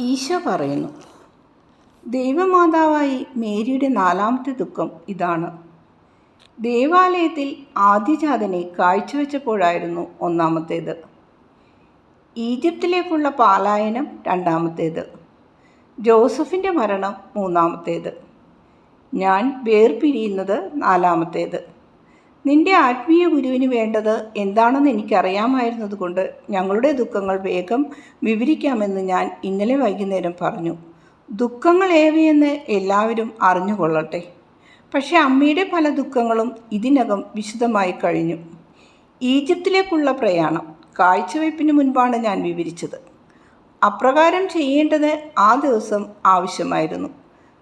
ഈശോ പറയുന്നു, ദൈവമാതാവായി മേരിയുടെ 4ാമത്തെ ദുഃഖം ഇതാണ്. ദേവാലയത്തിൽ ആദ്യജാതനെ കാഴ്ചവെച്ചപ്പോഴായിരുന്നു 1ാമത്തേത്. ഈജിപ്തിലേക്കുള്ള പലായനം 2ാമത്തേത്. ജോസഫിൻ്റെ മരണം 3ാമത്തേത്. ഞാൻ വേർപിരിയുന്നത് 4ാമത്തേത്. നിന്റെ ആത്മീയ ഗുരുവിന് വേണ്ടത് എന്താണെന്ന് എനിക്കറിയാമായിരുന്നതുകൊണ്ട് ഞങ്ങളുടെ ദുഃഖങ്ങൾ വേഗം വിവരിക്കാമെന്ന് ഞാൻ ഇന്നലെ വൈകുന്നേരം പറഞ്ഞു. ദുഃഖങ്ങൾ ഏവയെന്ന് എല്ലാവരും അറിഞ്ഞുകൊള്ളട്ടെ. പക്ഷേ അമ്മയുടെ പല ദുഃഖങ്ങളും ഇതിനകം വിശദമായി കഴിഞ്ഞു. ഈജിപ്തിലേക്കുള്ള പ്രയാണം കാഴ്ചവയ്പ്പിന് മുൻപാണ് ഞാൻ വിവരിച്ചത്. അപ്രകാരം ചെയ്യേണ്ടത് ആ ദിവസം ആവശ്യമായിരുന്നു.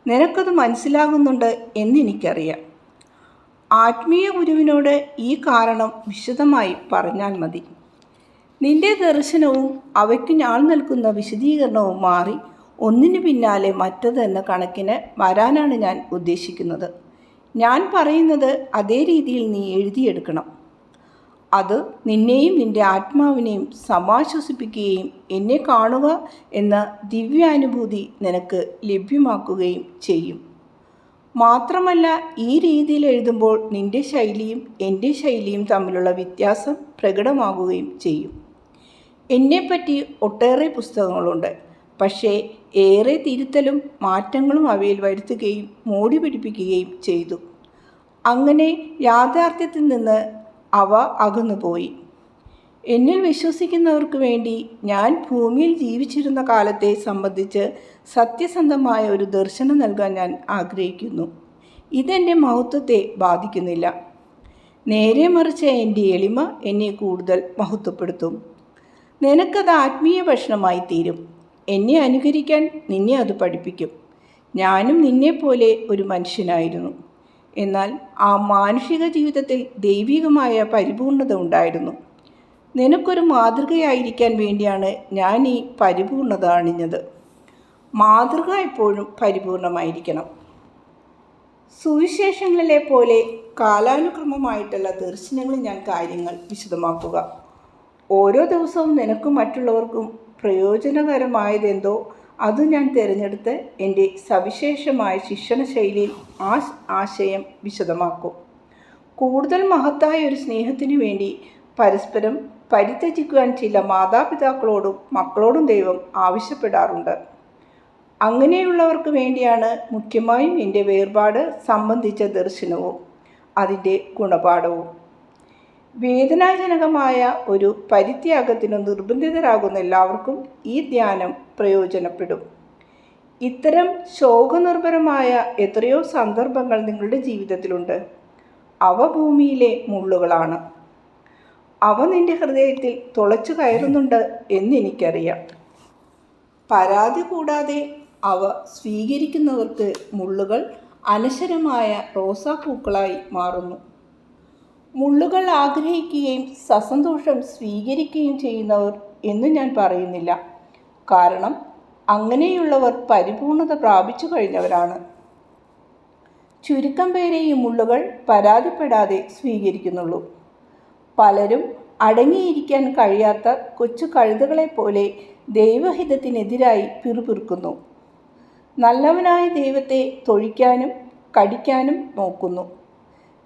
നിനക്കത് മനസ്സിലാകുന്നുണ്ട് എന്നെനിക്കറിയാം. ആത്മീയ ഗുരുവിനോട് ഈ കാരണം വിശദമായി പറഞ്ഞാൽ മതി. നിന്റെ ദർശനവും അവയ്ക്ക് ഞാൻ നൽകുന്ന വിശദീകരണവും മാറി ഒന്നിനു പിന്നാലെ മറ്റത് എന്ന കണക്കിന് വരാനാണ് ഞാൻ ഉദ്ദേശിക്കുന്നത്. ഞാൻ പറയുന്നത് അതേ രീതിയിൽ നീ എഴുതിയെടുക്കണം. അത് നിന്നെയും നിന്റെ ആത്മാവിനെയും സമാശ്വസിപ്പിക്കുകയും എന്നെ കാണുക എന്ന ദിവ്യാനുഭൂതി നിനക്ക് ലഭ്യമാക്കുകയും ചെയ്യും. മാത്രമല്ല, ഈ രീതിയിൽ എഴുതുമ്പോൾ നിന്റെ ശൈലിയും എൻ്റെ ശൈലിയും തമ്മിലുള്ള വ്യത്യാസം പ്രകടമാകുകയും ചെയ്യും. എന്നെപ്പറ്റി ഒട്ടേറെ പുസ്തകങ്ങളുണ്ട്. പക്ഷേ ഏറെ തിരുത്തലും മാറ്റങ്ങളും അവയിൽ വരുത്തുകയും മോടി പിടിപ്പിക്കുകയും ചെയ്തു. അങ്ങനെ യാഥാർത്ഥ്യത്തിൽ നിന്ന് അവ അകന്നുപോയി. എന്നിൽ വിശ്വസിക്കുന്നവർക്ക് വേണ്ടി ഞാൻ ഭൂമിയിൽ ജീവിച്ചിരുന്ന കാലത്തെ സംബന്ധിച്ച് സത്യസന്ധമായ ഒരു ദർശനം നൽകാൻ ഞാൻ ആഗ്രഹിക്കുന്നു. ഇതെൻ്റെ മഹത്വത്തെ ബാധിക്കുന്നില്ല. നേരെ മറിച്ച് എൻ്റെ എളിമ എന്നെ കൂടുതൽ മഹത്വപ്പെടുത്തും. നിനക്കത് ആത്മീയ ഭക്ഷണമായി തീരും. എന്നെ അനുകരിക്കാൻ നിന്നെ അത് പഠിപ്പിക്കും. ഞാനും നിന്നെപ്പോലെ ഒരു മനുഷ്യനായിരുന്നു. എന്നാൽ ആ മാനുഷിക ജീവിതത്തിൽ ദൈവികമായ പരിപൂർണത ഉണ്ടായിരുന്നു. നിനക്കൊരു മാതൃകയായിരിക്കാൻ വേണ്ടിയാണ് ഞാൻ ഈ പരിപൂർണത അണിഞ്ഞത്. മാതൃക എപ്പോഴും പരിപൂർണമായിരിക്കണം. സുവിശേഷങ്ങളിലെ പോലെ കാലാനുക്രമമായിട്ടുള്ള ദർശനങ്ങളിൽ ഞാൻ കാര്യങ്ങൾ വിശദമാക്കുക. ഓരോ ദിവസവും നിനക്കും മറ്റുള്ളവർക്കും പ്രയോജനകരമായതെന്തോ അത് ഞാൻ തിരഞ്ഞെടുത്ത് എൻ്റെ സവിശേഷമായ ശിക്ഷണ ശൈലിയിൽ ആ ആശയം വിശദമാക്കും. കൂടുതൽ മഹത്തായ ഒരു സ്നേഹത്തിനു വേണ്ടി പരസ്പരം പരിത്യജിക്കുവാൻ ചില മാതാപിതാക്കളോടും മക്കളോടും ദൈവം ആവശ്യപ്പെടാറുണ്ട്. അങ്ങനെയുള്ളവർക്ക് വേണ്ടിയാണ് മുഖ്യമായും എൻ്റെ വേർപാട് സംബന്ധിച്ച ദർശനവും അതിൻ്റെ ഗുണപാഠവും. വേദനാജനകമായ ഒരു പരിത്യാഗത്തിനു നിർബന്ധിതരാകുന്ന എല്ലാവർക്കും ഈ ധ്യാനം പ്രയോജനപ്പെടും. ഇത്തരം ശോകനിർഭരമായ എത്രയോ സന്ദർഭങ്ങൾ നിങ്ങളുടെ ജീവിതത്തിലുണ്ട്. അവ ഭൂമിയിലെ മുള്ളുകളാണ്. അവ നിന്റെ ഹൃദയത്തിൽ തുളച്ചു കയറുന്നുണ്ട് എന്നെനിക്കറിയാം. പരാതി കൂടാതെ അവ സ്വീകരിക്കുന്നവർക്ക് മുള്ളുകൾ അനശ്വരമായ റോസാപ്പൂക്കളായി മാറുന്നു. മുള്ളുകൾ ആഗ്രഹിക്കുകയും സസന്തോഷം സ്വീകരിക്കുകയും ചെയ്യുന്നവർ എന്ന് ഞാൻ പറയുന്നില്ല. കാരണം അങ്ങനെയുള്ളവർ പരിപൂർണത പ്രാപിച്ചു കഴിഞ്ഞവരാണ്. ചുരുക്കം പേരെ ഈ മുള്ളുകൾ പരാതിപ്പെടാതെ സ്വീകരിക്കുന്നുള്ളൂ. പലരും അടങ്ങിയിരിക്കാൻ കഴിയാത്ത കൊച്ചു കഴുതകളെപ്പോലെ ദൈവഹിതത്തിനെതിരായി പിറുപിറുക്കുന്നു. നല്ലവനായ ദൈവത്തെ തൊഴിക്കാനും കടിക്കാനും നോക്കുന്നു.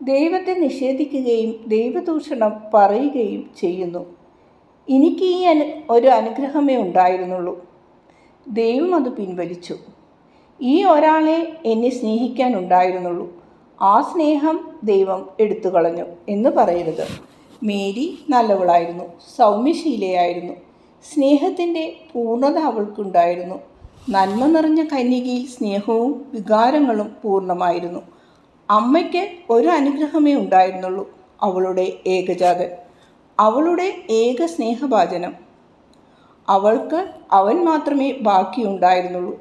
ദൈവത്തെ നിഷേധിക്കുകയും ദൈവദൂഷണം പറയുകയും ചെയ്യുന്നു. എനിക്ക് ഈ ഒരു അനുഗ്രഹമേ ഉണ്ടായിരുന്നുള്ളൂ. ദൈവം അത് പിൻവലിച്ചു. ഈ ഒരാളെ എന്നെ സ്നേഹിക്കാനുണ്ടായിരുന്നുള്ളൂ. ആ സ്നേഹം ദൈവം എടുത്തു കളഞ്ഞു എന്ന് പറയരുത്. മേരി നല്ലവളായിരുന്നു, സൗമ്യശീലയായിരുന്നു. സ്നേഹത്തിൻ്റെ പൂർണ്ണത അവൾക്കുണ്ടായിരുന്നു. നന്മ നിറഞ്ഞ കന്യകയിൽ സ്നേഹവും വികാരങ്ങളും പൂർണ്ണമായിരുന്നു. അമ്മയ്ക്ക് ഒരു അനുഗ്രഹമേ ഉണ്ടായിരുന്നുള്ളൂ, അവളുടെ ഏകജാതൻ, അവളുടെ ഏക സ്നേഹഭാജനം. അവൾക്ക് അവൻ മാത്രമേ ബാക്കിയുണ്ടായിരുന്നുള്ളൂ.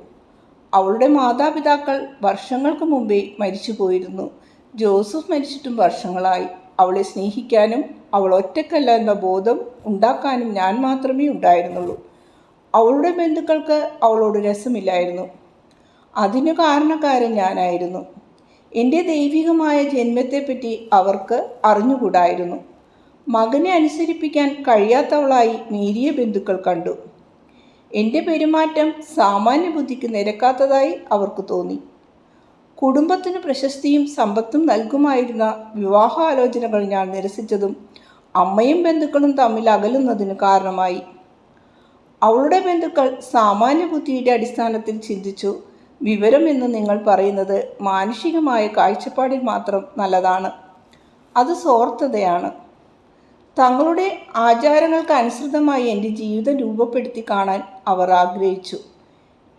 അവളുടെ മാതാപിതാക്കൾ വർഷങ്ങൾക്ക് മുമ്പേ മരിച്ചു പോയിരുന്നു. ജോസഫ് മരിച്ചിട്ടും വർഷങ്ങളായി. അവളെ സ്നേഹിക്കാനും അവൾ ഒറ്റക്കല്ല എന്ന ബോധം ഉണ്ടാക്കാനും ഞാൻ മാത്രമേ ഉണ്ടായിരുന്നുള്ളൂ. അവളുടെ ബന്ധുക്കൾക്ക് അവളോട് രസമില്ലായിരുന്നു. അതിനു കാരണക്കാരൻ ഞാനായിരുന്നു. എൻ്റെ ദൈവികമായ ജന്മത്തെപ്പറ്റി അവർക്ക് അറിഞ്ഞുകൂടായിരുന്നു. മകനെ അനുസരിപ്പിക്കാൻ കഴിയാത്തവളായി മേരിയെ ബന്ധുക്കൾ കണ്ടു. എൻ്റെ പെരുമാറ്റം സാമാന്യ ബുദ്ധിക്ക് നിരക്കാത്തതായി അവർക്ക് തോന്നി. കുടുംബത്തിന് പ്രശസ്തിയും സമ്പത്തും നൽകുമായിരുന്ന വിവാഹാലോചനകൾ ഞാൻ നിരസിച്ചതും അമ്മയും ബന്ധുക്കളും തമ്മിൽ അകലുന്നതിന് കാരണമായി. അവളുടെ ബന്ധുക്കൾ സാമാന്യ ബുദ്ധിയുടെ അടിസ്ഥാനത്തിൽ ചിന്തിച്ചു, വിവരം എന്ന് നിങ്ങൾ പറയുന്നത് മാനുഷികമായ കാഴ്ചപ്പാടിൽ മാത്രം നല്ലതാണ്, അത് സ്വാർത്ഥതയാണ്. തങ്ങളുടെ ആചാരങ്ങൾക്ക് അനുസൃതമായി എൻ്റെ ജീവിതം രൂപപ്പെടുത്തി കാണാൻ അവർ ആഗ്രഹിച്ചു.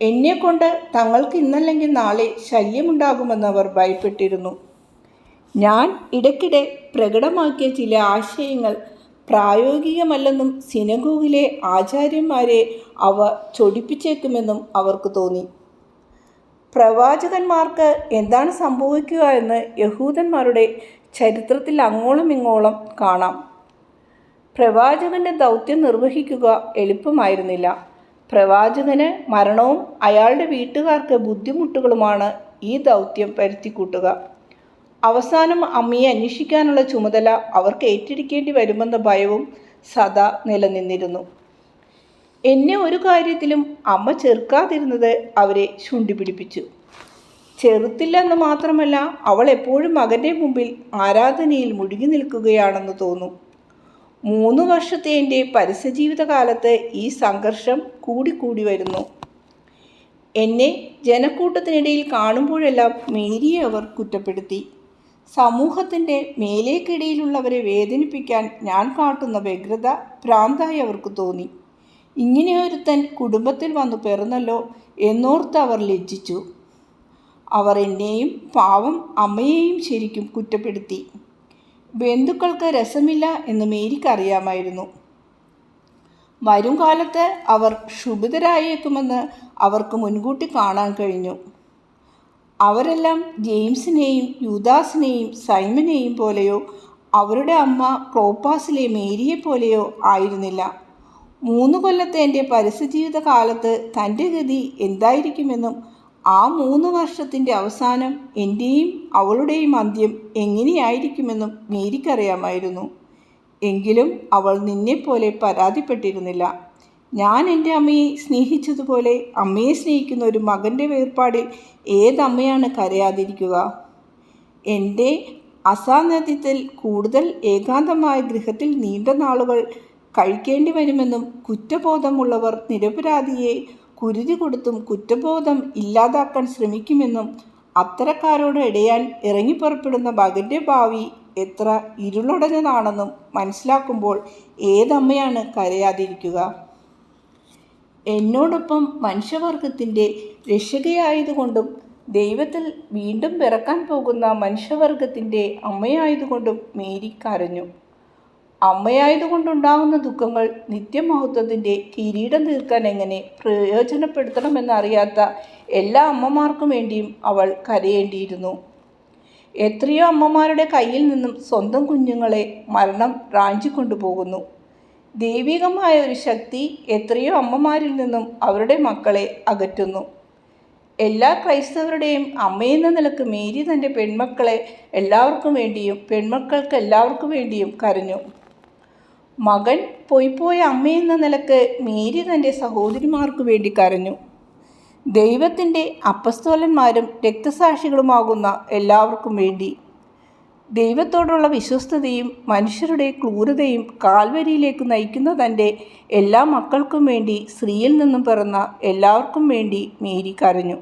എന്നെക്കൊണ്ട് തങ്ങൾക്ക് ഇന്നല്ലെങ്കിൽ നാളെ ശല്യമുണ്ടാകുമെന്ന് അവർ ഭയപ്പെട്ടിരുന്നു. ഞാൻ ഇടയ്ക്കിടെ പ്രകടമാക്കിയ ചില ആശയങ്ങൾ പ്രായോഗികമല്ലെന്നും സിനഗോഗിലെ ആചാര്യന്മാരെ അവ ചൊടിപ്പിച്ചേക്കുമെന്നും അവർക്ക് തോന്നി. പ്രവാചകന്മാർക്ക് എന്താണ് സംഭവിക്കുക എന്ന് യഹൂദന്മാരുടെ ചരിത്രത്തിൽ അങ്ങോളം ഇങ്ങോളം കാണാം. പ്രവാചകന്റെ ദൗത്യം നിർവഹിക്കുക എളുപ്പമായിരുന്നില്ല. പ്രവാചകന് മരണവും അയാളുടെ വീട്ടുകാർക്ക് ബുദ്ധിമുട്ടുകളുമാണ് ഈ ദൗത്യം വരുത്തിക്കൂട്ടുക. അവസാനം അമ്മയെ അന്വേഷിക്കാനുള്ള ചുമതല അവർക്ക് ഏറ്റെടുക്കേണ്ടി വരുമെന്ന ഭയവും സദാ നിലനിന്നിരുന്നു. എന്നെ ഒരു കാര്യത്തിലും അമ്മ ചെറുക്കാതിരുന്നത് അവരെ ചുണ്ടിപ്പിടിപ്പിച്ചു. ചെറുത്തില്ലെന്ന് മാത്രമല്ല, അവൾ എപ്പോഴും മകൻ്റെ മുമ്പിൽ ആരാധനയിൽ മുഴുകി നിൽക്കുകയാണെന്ന് തോന്നും. 3 വർഷത്തെ എൻ്റെ പരസ്യജീവിതകാലത്ത് ഈ സംഘർഷം കൂടിക്കൂടി വരുന്നു. എന്നെ ജനക്കൂട്ടത്തിനിടയിൽ കാണുമ്പോഴെല്ലാം മേരിയെ അവർ കുറ്റപ്പെടുത്തി. സമൂഹത്തിൻ്റെ മേലേക്കിടയിലുള്ളവരെ വേദനിപ്പിക്കാൻ ഞാൻ കാട്ടുന്ന വ്യഗ്രത ഭ്രാന്തായി അവർക്ക് തോന്നി. ഇങ്ങനെയൊരുത്തൻ കുടുംബത്തിൽ വന്നു പിറന്നല്ലോ എന്നോർത്ത് അവർ ലജ്ജിച്ചു. അവർ എന്നെയും പാവം അമ്മയെയും ശരിക്കും കുറ്റപ്പെടുത്തി. ബന്ധുക്കൾക്ക് രസമില്ല എന്ന് മേരിക്കറിയാമായിരുന്നു. വരും കാലത്ത് അവർ ക്ഷുഭിതരായേക്കുമെന്ന് അവർക്ക് മുൻകൂട്ടി കാണാൻ കഴിഞ്ഞു. അവരെല്ലാം ജെയിംസിനെയും യൂദാസിനെയും സൈമനെയും പോലെയോ അവരുടെ അമ്മ ക്ലോപ്പാസിലെ മേരിയെപ്പോലെയോ ആയിരുന്നില്ല. 3 കൊല്ലത്തെ എൻ്റെ പരസ്യജീവിത കാലത്ത് തൻ്റെ ഗതി എന്തായിരിക്കുമെന്നും ആ 3 വർഷത്തിൻ്റെ അവസാനം എൻ്റെയും അവളുടെയും അന്ത്യം എങ്ങനെയായിരിക്കുമെന്നും മേരിക്കറിയാമായിരുന്നു. എങ്കിലും അവൾ നിന്നെപ്പോലെ പരാതിപ്പെട്ടിരുന്നില്ല. ഞാൻ എൻ്റെ അമ്മയെ സ്നേഹിച്ചതുപോലെ അമ്മയെ സ്നേഹിക്കുന്ന ഒരു മകൻ്റെ വേർപാടിൽ ഏതമ്മയാണ് കരയാതിരിക്കുക? എൻ്റെ അസാന്നിധ്യത്തിൽ കൂടുതൽ ഏകാന്തമായ ഗൃഹത്തിൽ നീണ്ട നാളുകൾ കഴിക്കേണ്ടി വരുമെന്നും കുറ്റബോധമുള്ളവർ നിരപരാധിയെ കുരുതി കൊടുത്തും കുറ്റബോധം ഇല്ലാതാക്കാൻ ശ്രമിക്കുമെന്നും അത്തരക്കാരോട് ഇടയാൻ ഇറങ്ങിപ്പുറപ്പെടുന്ന മകൻ്റെ ഭാവി എത്ര ഇരുളടഞ്ഞതാണെന്നും മനസ്സിലാക്കുമ്പോൾ ഏതമ്മയാണ് കരയാതിരിക്കുക? എന്നോടൊപ്പം മനുഷ്യവർഗത്തിൻ്റെ രക്ഷകയായതുകൊണ്ടും ദൈവത്തിൽ വീണ്ടും പിറക്കാൻ പോകുന്ന മനുഷ്യവർഗത്തിൻ്റെ അമ്മയായതുകൊണ്ടും മേരി കരഞ്ഞു. അമ്മയായതുകൊണ്ടുണ്ടാകുന്ന ദുഃഖങ്ങൾ നിത്യമഹത്വത്തിൻ്റെ കിരീടം തീർക്കാൻ എങ്ങനെ പ്രയോജനപ്പെടുത്തണമെന്നറിയാത്ത എല്ലാ അമ്മമാർക്കും വേണ്ടിയും അവൾ കരയേണ്ടിയിരുന്നു. എത്രയോ അമ്മമാരുടെ കയ്യിൽ നിന്നും സ്വന്തം കുഞ്ഞുങ്ങളെ മരണം റാഞ്ചിക്കൊണ്ടുപോകുന്നു. ദൈവികമായ ഒരു ശക്തി എത്രയോ അമ്മമാരിൽ നിന്നും അവരുടെ മക്കളെ അകറ്റുന്നു. എല്ലാ ക്രൈസ്തവരുടെയും അമ്മയെന്ന നിലക്ക് മേരി തൻ്റെ പെൺമക്കൾക്ക് എല്ലാവർക്കും വേണ്ടിയും കരഞ്ഞു. മകൻ പോയ അമ്മയെന്ന നിലക്ക് മേരി തൻ്റെ സഹോദരിമാർക്ക് വേണ്ടി കരഞ്ഞു. ദൈവത്തിൻ്റെ അപ്പസ്തോലന്മാരും രക്തസാക്ഷികളുമാകുന്ന എല്ലാവർക്കും വേണ്ടി. ദൈവത്തോടുള്ള വിശ്വസ്തതയും മനുഷ്യരുടെ ക്രൂരതയും കാൽവരിയിലേക്ക് നയിക്കുന്ന തൻ്റെ എല്ലാ മക്കൾക്കും വേണ്ടി സ്ത്രീയിൽ നിന്നും പിറന്ന എല്ലാവർക്കും വേണ്ടി മേരി കരഞ്ഞു.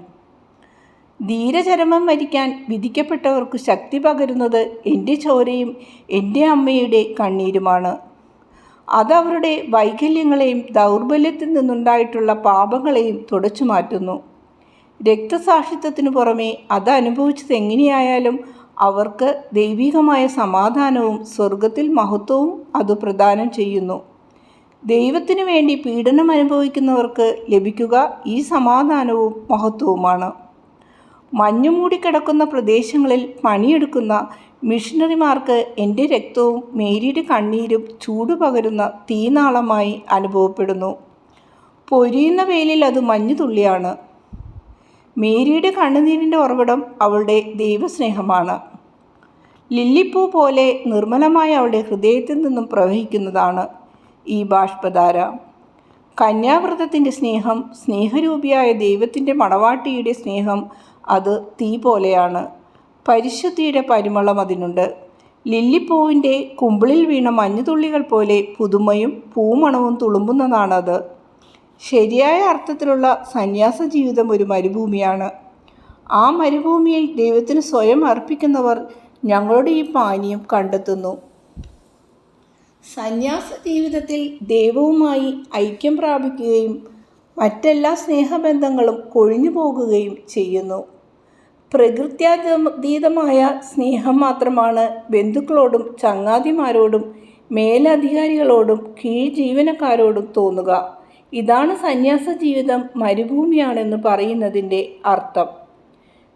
ധീരചരമം വരിക്കാൻ വിധിക്കപ്പെട്ടവർക്ക് ശക്തി പകരുന്നത് എൻ്റെ ചോരയും എൻ്റെ അമ്മയുടെ കണ്ണീരുമാണ്. അതവരുടെ വൈകല്യങ്ങളെയും ദൗർബല്യത്തിൽ നിന്നുണ്ടായിട്ടുള്ള പാപങ്ങളെയും തുടച്ചു മാറ്റുന്നു. രക്തസാക്ഷിത്വത്തിനു പുറമെ അത് അനുഭവിച്ചത് എങ്ങനെയായാലും അവർക്ക് ദൈവികമായ സമാധാനവും സ്വർഗത്തിൽ മഹത്വവും അത് പ്രദാനം ചെയ്യുന്നു. ദൈവത്തിനു വേണ്ടി പീഡനം അനുഭവിക്കുന്നവർക്ക് ലഭിക്കുക ഈ സമാധാനവും മഹത്വവുമാണ്. മഞ്ഞുമൂടിക്കിടക്കുന്ന പ്രദേശങ്ങളിൽ പണിയെടുക്കുന്ന മിഷണറിമാർക്ക് എൻ്റെ രക്തവും മേരിയുടെ കണ്ണീരും ചൂട് പകരുന്ന തീനാളമായി അനുഭവപ്പെടുന്നു. പൊരിയുന്ന വെയിലിൽ അത് മഞ്ഞുതുള്ളിയാണ്. മേരിയുടെ കണ്ണുനീരിൻ്റെ ഉറവിടം അവളുടെ ദൈവസ്നേഹമാണ്. ലില്ലിപ്പൂ പോലെ നിർമ്മലമായ അവളുടെ ഹൃദയത്തിൽ നിന്നും പ്രവഹിക്കുന്നതാണ് ഈ ബാഷ്പധാര. കന്യാവ്രതത്തിൻ്റെ സ്നേഹം, സ്നേഹരൂപിയായ ദൈവത്തിൻ്റെ മണവാട്ടിയുടെ സ്നേഹം, അത് തീ പോലെയാണ്. പരിശുദ്ധിയുടെ പരിമളം അതിനുണ്ട്. ലില്ലിപ്പൂവിൻ്റെ കുമ്പിളിൽ വീണ മഞ്ഞുതുള്ളികൾ പോലെ പുതുമയും പൂമണവും തുളുമ്പുന്നതാണത്. ശരിയായ അർത്ഥത്തിലുള്ള സന്യാസ ജീവിതം ഒരു മരുഭൂമിയാണ്. ആ മരുഭൂമിയിൽ ദൈവത്തിന് സ്വയം അർപ്പിക്കുന്നവർ ഞങ്ങളുടെ ഈ പാനീയം കണ്ടെത്തുന്നു. സന്യാസ ജീവിതത്തിൽ ദൈവവുമായി ഐക്യം പ്രാപിക്കുകയും മറ്റെല്ലാ സ്നേഹബന്ധങ്ങളും കൊഴിഞ്ഞു പോകുകയും ചെയ്യുന്നു. പ്രകൃത്യാതീതമായ സ്നേഹം മാത്രമാണ് ബന്ധുക്കളോടും ചങ്ങാതിമാരോടും മേലധികാരികളോടും കീഴ് ജീവനക്കാരോടും തോന്നുക. ഇതാണ് സന്യാസ ജീവിതം മരുഭൂമിയാണെന്ന് പറയുന്നതിൻ്റെ അർത്ഥം.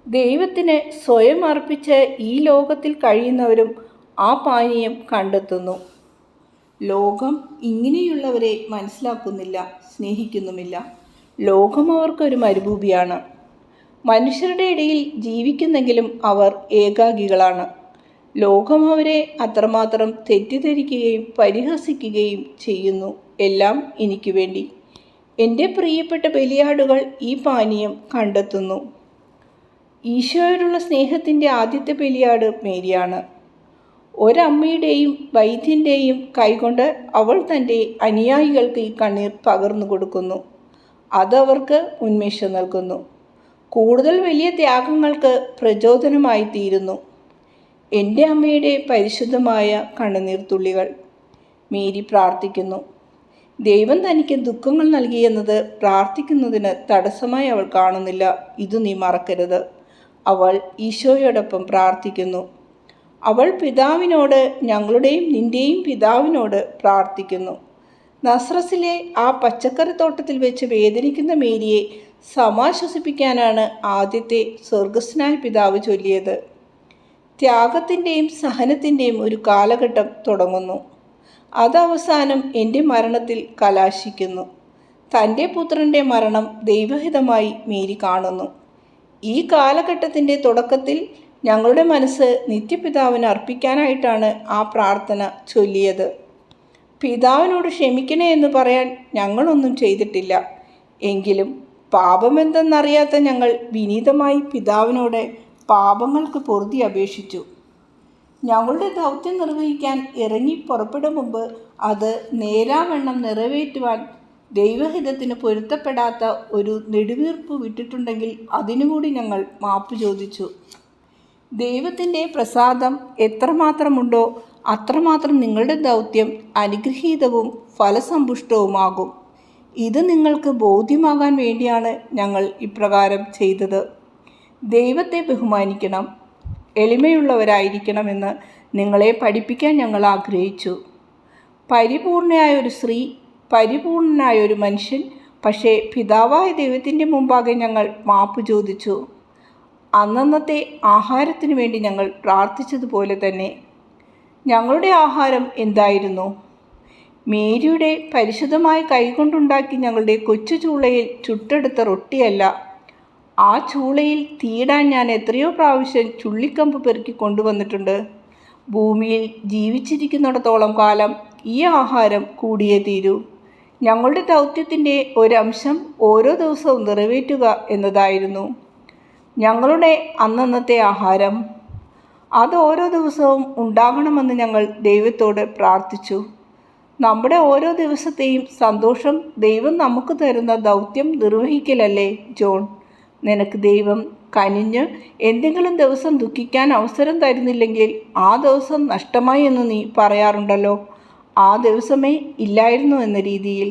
ദൈവത്തിന് സ്വയം അർപ്പിച്ച് ഈ ലോകത്തിൽ കഴിയുന്നവരും ആ പാനീയം കണ്ടെത്തുന്നു. ലോകം ഇങ്ങനെയുള്ളവരെ മനസ്സിലാക്കുന്നില്ല, സ്നേഹിക്കുന്നുമില്ല. ലോകം അവർക്കൊരു മരുഭൂമിയാണ്. മനുഷ്യരുടെ ഇടയിൽ ജീവിക്കുന്നെങ്കിലും അവർ ഏകാകികളാണ്. ലോകം അവരെ അത്രമാത്രം തെറ്റിദ്ധരിക്കുകയും പരിഹസിക്കുകയും ചെയ്യുന്നു. എല്ലാം എനിക്ക് വേണ്ടി. എൻ്റെ പ്രിയപ്പെട്ട ബലിയാടുകൾ ഈ പാനീയം കണ്ടെത്തുന്നു. ഈശോയോടുള്ള സ്നേഹത്തിൻ്റെ ആദ്യത്തെ ബലിയാട് മേരിയാണ്. ഒരമ്മയുടെയും വൈദ്യൻ്റെയും കൈകൊണ്ട് അവൾ തൻ്റെ അനുയായികൾക്ക് ഈ കണ്ണീർ പകർന്നു കൊടുക്കുന്നു. അതവർക്ക് ഉന്മേഷം നൽകുന്നു. കൂടുതൽ വലിയ ത്യാഗങ്ങൾക്ക് പ്രചോദനമായി തീരുന്നു. എൻ്റെ അമ്മയുടെ പരിശുദ്ധമായ കണ്ണുനീർത്തുള്ളികൾ. മേരി പ്രാർത്ഥിക്കുന്നു. ദൈവം തനിക്ക് ദുഃഖങ്ങൾ നൽകിയെന്നത് പ്രാർത്ഥിക്കുന്നതിന് തടസ്സമായി അവൾ കാണുന്നില്ല. ഇത് നീ മറക്കരുത്. അവൾ ഈശോയോടൊപ്പം പ്രാർത്ഥിക്കുന്നു. അവൾ പിതാവിനോട്, ഞങ്ങളുടെയും നിൻ്റെയും പിതാവിനോട് പ്രാർത്ഥിക്കുന്നു. നസ്രസിലെ ആ പച്ചക്കറിത്തോട്ടത്തിൽ വെച്ച് വേദനിക്കുന്ന മേരിയെ സമാശ്വസിപ്പിക്കാനാണ് ആദ്യത്തെ സ്വർഗസ്നായ പിതാവ് ചൊല്ലിയത്. ത്യാഗത്തിൻ്റെയും സഹനത്തിൻ്റെയും ഒരു കാലഘട്ടം തുടങ്ങുന്നു. അത് അവസാനം എൻ്റെ മരണത്തിൽ കലാശിക്കുന്നു. തൻ്റെ പുത്രൻ്റെ മരണം ദൈവഹിതമായി മേരി കാണുന്നു. ഈ കാലഘട്ടത്തിൻ്റെ തുടക്കത്തിൽ ഞങ്ങളുടെ മനസ്സ് നിത്യപിതാവിന് അർപ്പിക്കാനായിട്ടാണ് ആ പ്രാർത്ഥന ചൊല്ലിയത്. പിതാവിനോട് ക്ഷമിക്കണേ എന്ന് പറയാൻ ഞങ്ങളൊന്നും ചെയ്തിട്ടില്ല. എങ്കിലും പാപമെന്തെന്നറിയാത്ത ഞങ്ങൾ വിനീതമായി പിതാവിനോട് പാപങ്ങൾക്ക് പൊറുതി അപേക്ഷിച്ചു. ഞങ്ങളുടെ ദൗത്യം നിർവഹിക്കാൻ ഇറങ്ങി പുറപ്പെടും മുമ്പ് അത് നേരാവണ്ണം നിറവേറ്റുവാൻ ദൈവഹിതത്തിന് പൊരുത്തപ്പെടാത്ത ഒരു നെടുവീർപ്പ് വിട്ടിട്ടുണ്ടെങ്കിൽ അതിനുകൂടി ഞങ്ങൾ മാപ്പ് ചോദിച്ചു. ദൈവത്തിൻ്റെ പ്രസാദം എത്രമാത്രമുണ്ടോ അത്രമാത്രം നിങ്ങളുടെ ദൗത്യം അനുഗ്രഹീതവും ഫലസമ്പുഷ്ടവുമാകും. ഇത് നിങ്ങൾക്ക് ബോധ്യമാകാൻ വേണ്ടിയാണ് ഞങ്ങൾ ഇപ്രകാരം ചെയ്തത്. ദൈവത്തെ ബഹുമാനിക്കണം, എളിമയുള്ളവരായിരിക്കണമെന്ന് നിങ്ങളെ പഠിപ്പിക്കാൻ ഞങ്ങൾ ആഗ്രഹിച്ചു. പരിപൂർണയായ ഒരു സ്ത്രീ, പരിപൂർണനായ ഒരു മനുഷ്യൻ. പക്ഷേ പിതാവായ ദൈവത്തിൻ്റെ മുമ്പാകെ ഞങ്ങൾ മാപ്പ് ചോദിച്ചു. അന്നന്നത്തെ ആഹാരത്തിനു വേണ്ടി ഞങ്ങൾ പ്രാർത്ഥിച്ചതുപോലെ തന്നെ. ഞങ്ങളുടെ ആഹാരം എന്തായിരുന്നു? മേരിയുടെ പരിശുദ്ധമായ കൈകൊണ്ടുണ്ടാക്കി ഞങ്ങളുടെ കൊച്ചു ചൂളയിൽ ചുട്ടെടുത്ത റൊട്ടിയല്ല. ആ ചൂളയിൽ തീയിടാൻ ഞാൻ എത്രയോ പ്രാവശ്യം ചുള്ളിക്കമ്പ് പെറുക്കി കൊണ്ടുവന്നിട്ടുണ്ട്. ഭൂമിയിൽ ജീവിച്ചിരിക്കുന്നിടത്തോളം കാലം ഈ ആഹാരം കൂടിയേ തീരൂ. ഞങ്ങളുടെ ദൗത്യത്തിൻ്റെ ഒരംശം ഓരോ ദിവസവും നിറവേറ്റുക എന്നതായിരുന്നു ഞങ്ങളുടെ അന്നന്നത്തെ ആഹാരം. അത് ഓരോ ദിവസവും ഉണ്ടാകണമെന്ന് ഞങ്ങൾ ദൈവത്തോട് പ്രാർത്ഥിച്ചു. നമ്മുടെ ഓരോ ദിവസത്തെയും സന്തോഷം ദൈവം നമുക്ക് തരുന്ന ദൗത്യം നിർവഹിക്കലല്ലേ ജോൺ? നിനക്ക് ദൈവം കനിഞ്ഞ് എന്തെങ്കിലും ദിവസം ദുഃഖിക്കാൻ അവസരം തരുന്നില്ലെങ്കിൽ ആ ദിവസം നഷ്ടമായി എന്ന് നീ പറയാറുണ്ടല്ലോ. ആ ദിവസമേ ഇല്ലായിരുന്നു എന്ന രീതിയിൽ.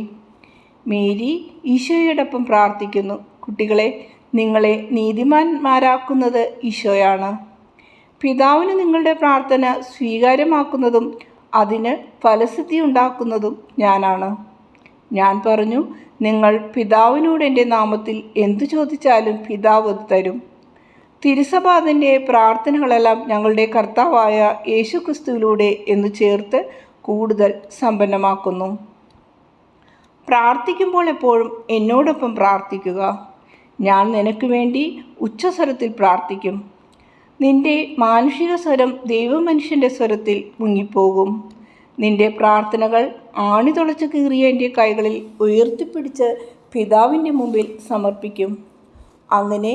മേരി ഈശോയോടൊപ്പം പ്രാർത്ഥിക്കുന്നു. കുട്ടികളെ, നിങ്ങളെ നീതിമാന്മാരാക്കുന്നത് ഈശോയാണ്. പിതാവിന് നിങ്ങളുടെ പ്രാർത്ഥന സ്വീകാര്യമാക്കുന്നതും അതിന് ഫലസിദ്ധി ഉണ്ടാക്കുന്നതും ഞാനാണ്. ഞാൻ പറഞ്ഞു, നിങ്ങൾ പിതാവിനോട് എൻ്റെ നാമത്തിൽ എന്തു ചോദിച്ചാലും പിതാവ് അത് തരും. തിരുസഭ അതിൻ്റെ പ്രാർത്ഥനകളെല്ലാം ഞങ്ങളുടെ കർത്താവായ യേശുക്രിസ്തുവിലൂടെ എന്ന് ചേർത്ത് കൂടുതൽ സമ്പന്നമാക്കുന്നു. പ്രാർത്ഥിക്കുമ്പോൾ എപ്പോഴും എന്നോടൊപ്പം പ്രാർത്ഥിക്കുക. ഞാൻ നിനക്ക് വേണ്ടി ഉച്ചസ്വരത്തിൽ പ്രാർത്ഥിക്കും. നിന്റെ മാനുഷിക സ്വരം ദൈവമനുഷ്യൻ്റെ സ്വരത്തിൽ മുങ്ങിപ്പോകും. നിന്റെ പ്രാർത്ഥനകൾ ആണി തുളച്ച് കീറിയ എൻ്റെ കൈകളിൽ ഉയർത്തിപ്പിടിച്ച് പിതാവിൻ്റെ മുമ്പിൽ സമർപ്പിക്കും. അങ്ങനെ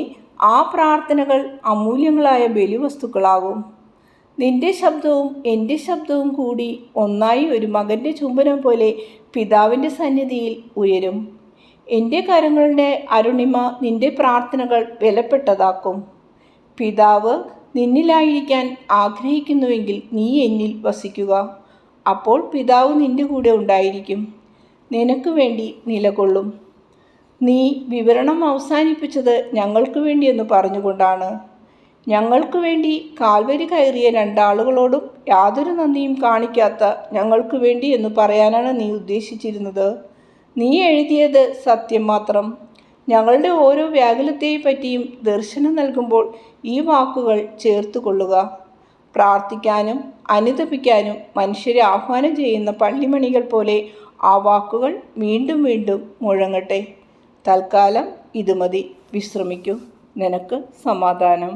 ആ പ്രാർത്ഥനകൾ അമൂല്യങ്ങളായ ബലിവസ്തുക്കളാകും. നിന്റെ ശബ്ദവും എൻ്റെ ശബ്ദവും കൂടി ഒന്നായി ഒരു മകൻ്റെ ചുംബനം പോലെ പിതാവിൻ്റെ സന്നിധിയിൽ ഉയരും. എൻ്റെ കരങ്ങളുടെ അരുണിമ നിന്റെ പ്രാർത്ഥനകൾ വിലപ്പെട്ടതാക്കും. പിതാവ് നിന്നിലായിരിക്കാൻ ആഗ്രഹിക്കുന്നുവെങ്കിൽ നീ എന്നിൽ വസിക്കുക. അപ്പോൾ പിതാവ് നിന്റെ കൂടെ ഉണ്ടായിരിക്കും, നിനക്ക് വേണ്ടി നിലകൊള്ളും. നീ വിവരണം അവസാനിപ്പിച്ചത് ഞങ്ങൾക്ക് വേണ്ടിയെന്ന് പറഞ്ഞുകൊണ്ടാണ്. ഞങ്ങൾക്ക് വേണ്ടി കാൽവരി കയറിയ രണ്ടാളുകളോടും യാതൊരു നന്ദിയും കാണിക്കാത്ത ഞങ്ങൾക്ക് വേണ്ടി എന്ന് പറയാനാണ് നീ ഉദ്ദേശിച്ചിരുന്നത്. നീ എഴുതിയത് സത്യം മാത്രം. ഞങ്ങളുടെ ഓരോ വ്യാകുലത്തെയും പറ്റിയും ദർശനം നൽകുമ്പോൾ ഈ വാക്കുകൾ ചേർത്ത് കൊള്ളുക. പ്രാർത്ഥിക്കാനും അനുതപിക്കാനും മനുഷ്യരെ ആഹ്വാനം ചെയ്യുന്ന പള്ളിമണികൾ പോലെ ആ വാക്കുകൾ വീണ്ടും വീണ്ടും മുഴങ്ങട്ടെ. തൽക്കാലം ഇത് മതി. വിശ്രമിക്കൂ. നിനക്ക് സമാധാനം.